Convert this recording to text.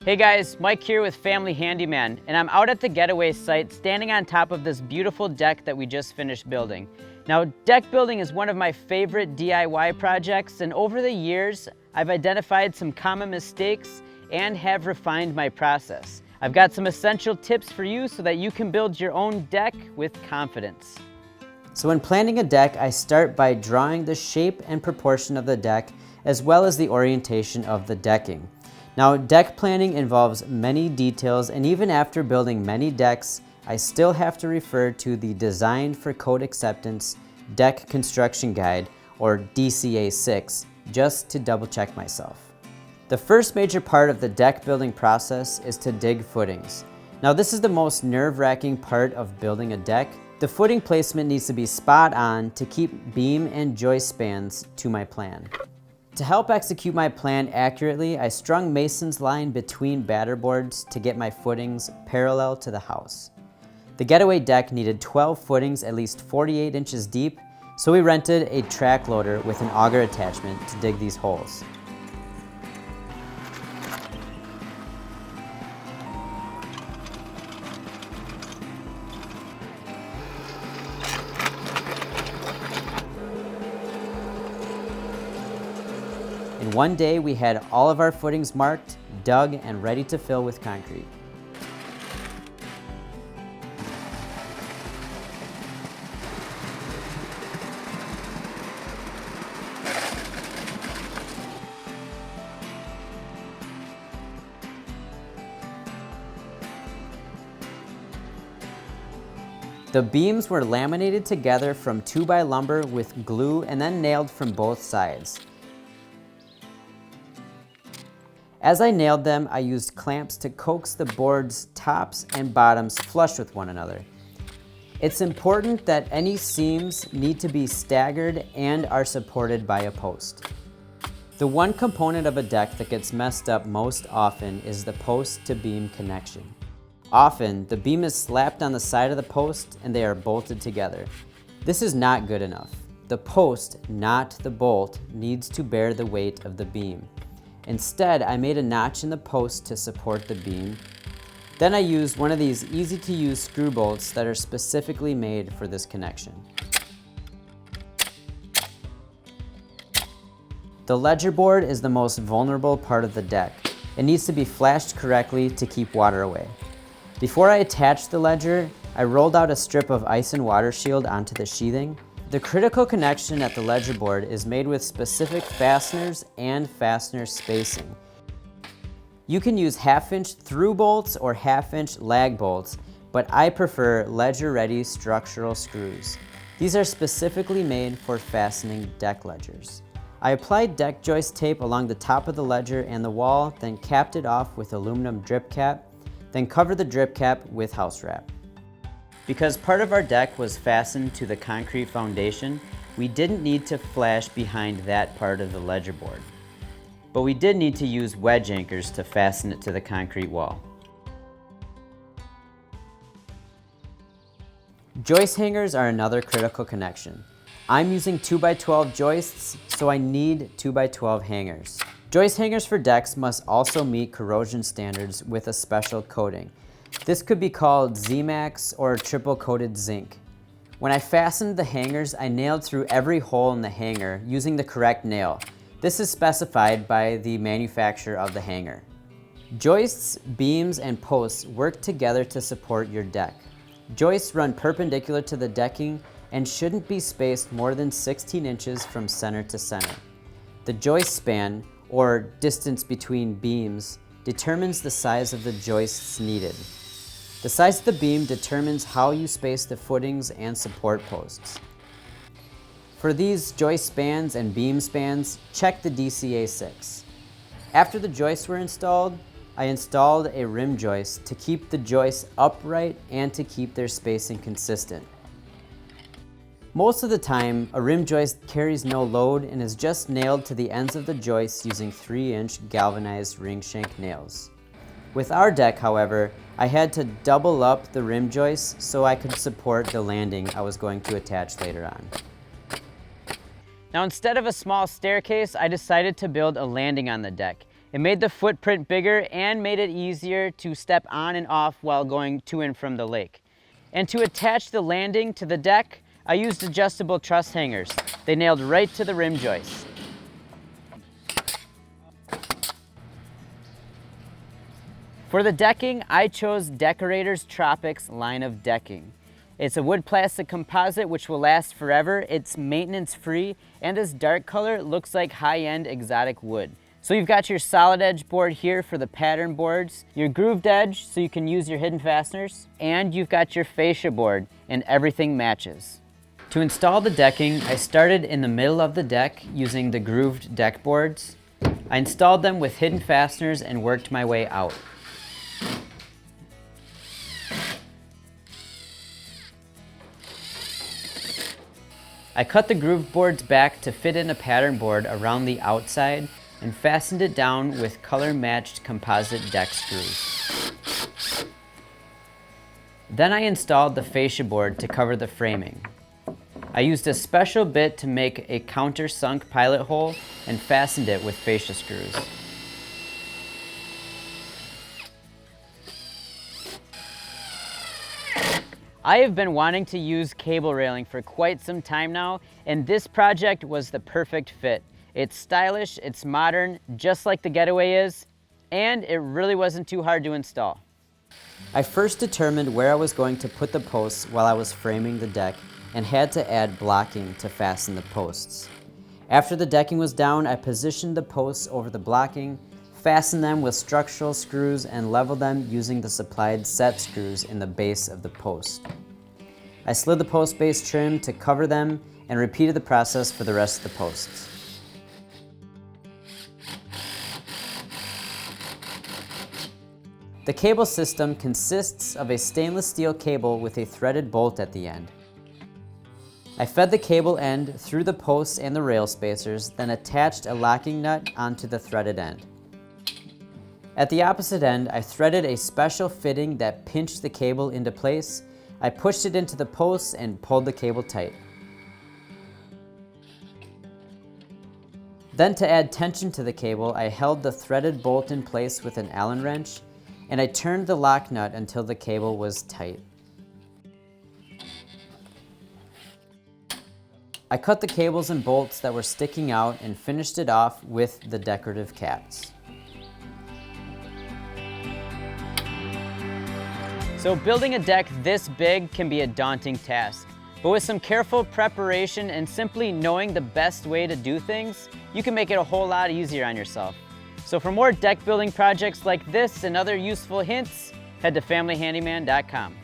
Hey guys, Mike here with Family Handyman, and I'm out at the getaway site standing on top of this beautiful deck that we just finished building. Now, deck building is one of my favorite DIY projects, and over the years, I've identified some common mistakes and have refined my process. I've got some essential tips for you so that you can build your own deck with confidence. So when planning a deck, I start by drawing the shape and proportion of the deck, as well as the orientation of the decking. Now, deck planning involves many details, and even after building many decks, I still have to refer to the Design for Code Acceptance Deck Construction Guide, or DCA6, just to double check myself. The first major part of the deck building process is to dig footings. Now, this is the most nerve-wracking part of building a deck. The footing placement needs to be spot on to keep beam and joist spans to my plan. To help execute my plan accurately, I strung mason's line between batter boards to get my footings parallel to the house. The getaway deck needed 12 footings at least 48 inches deep, so we rented a track loader with an auger attachment to dig these holes. In one day, we had all of our footings marked, dug, and ready to fill with concrete. The beams were laminated together from 2x lumber with glue and then nailed from both sides. As I nailed them, I used clamps to coax the board's tops and bottoms flush with one another. It's important that any seams need to be staggered and are supported by a post. The one component of a deck that gets messed up most often is the post to beam connection. Often, the beam is slapped on the side of the post and they are bolted together. This is not good enough. The post, not the bolt, needs to bear the weight of the beam. Instead, I made a notch in the post to support the beam. Then I used one of these easy-to-use screw bolts that are specifically made for this connection. The ledger board is the most vulnerable part of the deck. It needs to be flashed correctly to keep water away. Before I attached the ledger, I rolled out a strip of ice and water shield onto the sheathing. The critical connection at the ledger board is made with specific fasteners and fastener spacing. You can use 1/2-inch through bolts or 1/2-inch lag bolts, but I prefer ledger-ready structural screws. These are specifically made for fastening deck ledgers. I applied deck joist tape along the top of the ledger and the wall, then capped it off with aluminum drip cap, then covered the drip cap with house wrap. Because part of our deck was fastened to the concrete foundation, we didn't need to flash behind that part of the ledger board. But we did need to use wedge anchors to fasten it to the concrete wall. Joist hangers are another critical connection. I'm using 2x12 joists, so I need 2x12 hangers. Joist hangers for decks must also meet corrosion standards with a special coating. This could be called Z-Max or triple coated zinc. When I fastened the hangers, I nailed through every hole in the hanger using the correct nail. This is specified by the manufacturer of the hanger. Joists, beams, and posts work together to support your deck. Joists run perpendicular to the decking and shouldn't be spaced more than 16 inches from center to center. The joist span, or distance between beams, determines the size of the joists needed. The size of the beam determines how you space the footings and support posts. For these joist spans and beam spans, check the DCA6. After the joists were installed, I installed a rim joist to keep the joists upright and to keep their spacing consistent. Most of the time, a rim joist carries no load and is just nailed to the ends of the joists using 3-inch galvanized ring shank nails. With our deck, however, I had to double up the rim joists so I could support the landing I was going to attach later on. Now, instead of a small staircase, I decided to build a landing on the deck. It made the footprint bigger and made it easier to step on and off while going to and from the lake. And to attach the landing to the deck, I used adjustable truss hangers. They nailed right to the rim joist. For the decking, I chose Decorator's Tropics line of decking. It's a wood plastic composite which will last forever. It's maintenance free, and this dark color looks like high-end exotic wood. So you've got your solid edge board here for the pattern boards, your grooved edge so you can use your hidden fasteners, and you've got your fascia board, and everything matches. To install the decking, I started in the middle of the deck using the grooved deck boards. I installed them with hidden fasteners and worked my way out. I cut the grooved boards back to fit in a pattern board around the outside and fastened it down with color-matched composite deck screws. Then I installed the fascia board to cover the framing. I used a special bit to make a countersunk pilot hole and fastened it with fascia screws. I have been wanting to use cable railing for quite some time now, and this project was the perfect fit. It's stylish, it's modern, just like the Getaway is, and it really wasn't too hard to install. I first determined where I was going to put the posts while I was framing the deck and had to add blocking to fasten the posts. After the decking was down, I positioned the posts over the blocking, fastened them with structural screws, and leveled them using the supplied set screws in the base of the post. I slid the post base trim to cover them and repeated the process for the rest of the posts. The cable system consists of a stainless steel cable with a threaded bolt at the end. I fed the cable end through the posts and the rail spacers, then attached a locking nut onto the threaded end. At the opposite end, I threaded a special fitting that pinched the cable into place. I pushed it into the posts and pulled the cable tight. Then, to add tension to the cable, I held the threaded bolt in place with an Allen wrench, and I turned the lock nut until the cable was tight. I cut the cables and bolts that were sticking out and finished it off with the decorative caps. So building a deck this big can be a daunting task, but with some careful preparation and simply knowing the best way to do things, you can make it a whole lot easier on yourself. So for more deck building projects like this and other useful hints, head to familyhandyman.com.